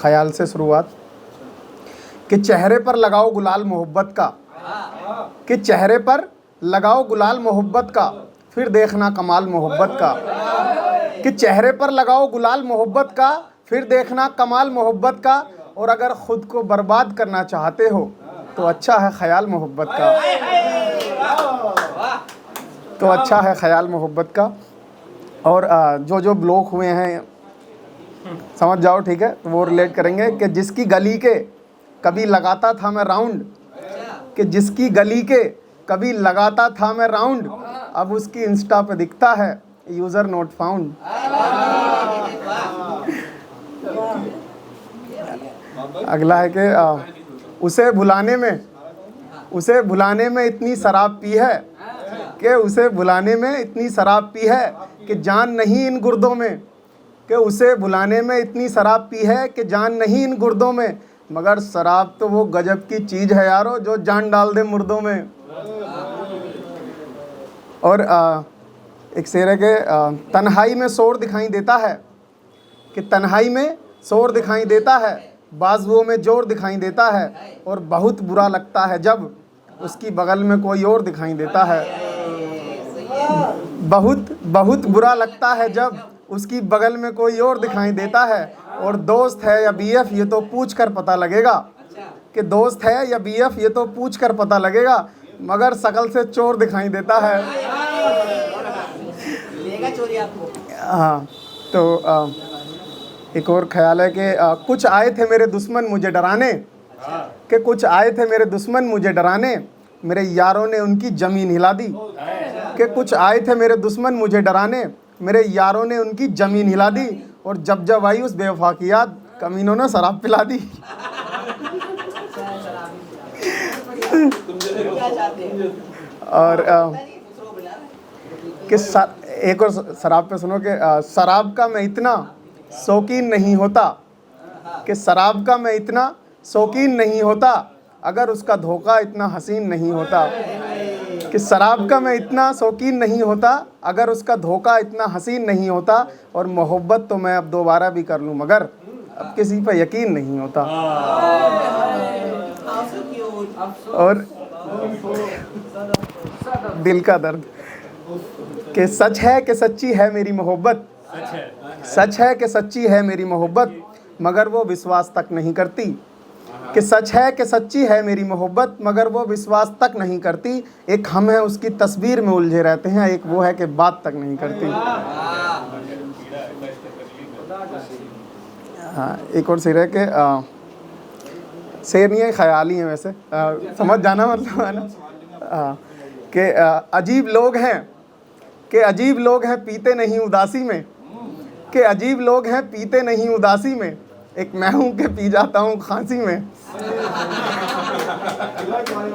ख्याल से शुरुआत कि चेहरे पर लगाओ गुलाल मोहब्बत का, कि चेहरे पर लगाओ गुलाल मोहब्बत का, फिर देखना कमाल मोहब्बत का। कि चेहरे पर लगाओ गुलाल मोहब्बत का, फिर देखना कमाल मोहब्बत का। और अगर ख़ुद को बर्बाद करना चाहते हो तो अच्छा है ख्याल मोहब्बत का, तो अच्छा है ख्याल मोहब्बत का। और जो जो ब्लॉक हुए हैं समझ जाओ, ठीक है, वो रिलेट करेंगे कि जिसकी गली के कभी लगाता था मैं राउंड, कि जिसकी गली के कभी लगाता था मैं राउंड, अब उसकी इंस्टा पे दिखता है यूज़र नॉट फाउंड। अगला है कि उसे भुलाने में इतनी शराब पी है, कि उसे भुलाने में इतनी शराब पी है कि जान नहीं इन गुर्दों में, कि उसे भुलाने में इतनी शराब पी है कि जान नहीं इन गुर्दों में। मगर शराब तो वो गजब की चीज़ है यारो जो जान डाल दे मुर्दों में। और एक शेर है कि तन्हाई में शोर दिखाई देता है, कि तन्हाई में शोर दिखाई देता है, बाजुओं में जोर दिखाई देता है, और बहुत बुरा लगता है जब उसकी बगल में कोई और दिखाई देता है। बहुत बुरा लगता है जब उसकी बगल में कोई और दिखाई देता है। और दोस्त है या बीएफ ये तो पूछ कर पता लगेगा, कि दोस्त है या बीएफ ये तो पूछ कर पता लगेगा, मगर शकल से चोर दिखाई देता है। हाँ, तो एक और ख्याल है कि कुछ आए थे मेरे दुश्मन मुझे डराने, कि कुछ आए थे मेरे दुश्मन मुझे डराने, मेरे यारों ने उनकी ज़मीन हिला दी। कि कुछ आए थे मेरे दुश्मन मुझे डराने, मेरे यारों ने उनकी ज़मीन हिला दी, और जब जब आई उस बेवफा की याद, कमीनों ने शराब पिला दी। और कि एक और शराब पे सुनो कि शराब का मैं इतना शौकीन नहीं होता, कि शराब का मैं इतना शौकीन नहीं होता अगर उसका धोखा इतना हसीन नहीं होता। कि शराब का मैं इतना शौकीन नहीं होता अगर उसका धोखा इतना हसीन नहीं होता। और मोहब्बत तो मैं अब दोबारा भी कर लूँ मगर अब किसी पर यकीन नहीं होता। और दिल का दर्द कि सच है कि सच्ची है मेरी मोहब्बत, सच है कि सच्ची है मेरी मोहब्बत, मगर वो विश्वास तक नहीं करती। कि सच है कि सच्ची है मेरी मोहब्बत, मगर वो विश्वास तक नहीं करती। एक हम है उसकी तस्वीर में उलझे रहते हैं, एक वो है कि बात तक नहीं करती। हाँ, एक और शेर है कि शेर नहीं है, ख्याल ही है वैसे, समझ जाना मतलब है ना। कि अजीब लोग हैं, कि अजीब लोग हैं पीते नहीं उदासी में, कि अजीब लोग हैं पीते नहीं उदासी में, एक मैं हूँ कि पी जाता हूँ खांसी में।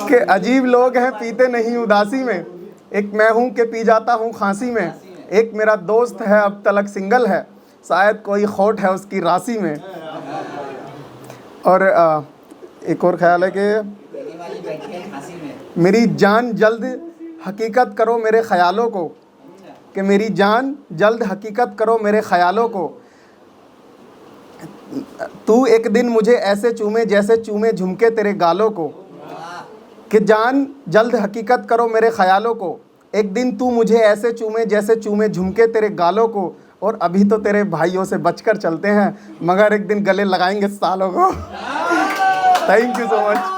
कि अजीब लोग हैं पीते नहीं उदासी में, एक मैं हूँ कि पी जाता हूँ खांसी में। एक मेरा दोस्त है अब तलक सिंगल है, शायद कोई खोट है उसकी राशि में। और एक और ख्याल है कि मेरी जान जल्द हकीकत करो मेरे ख्यालों को, कि मेरी जान जल्द हकीकत करो मेरे ख्यालों को। तू एक दिन मुझे ऐसे चूमे जैसे चूमे झुमके तेरे गालों को। कि जान जल्द हकीकत करो मेरे ख्यालों को, एक दिन तू मुझे ऐसे चूमे जैसे चूमे झुमके तेरे गालों को। और अभी तो तेरे भाइयों से बचकर चलते हैं, मगर एक दिन गले लगाएंगे सालों को। Thank you so much.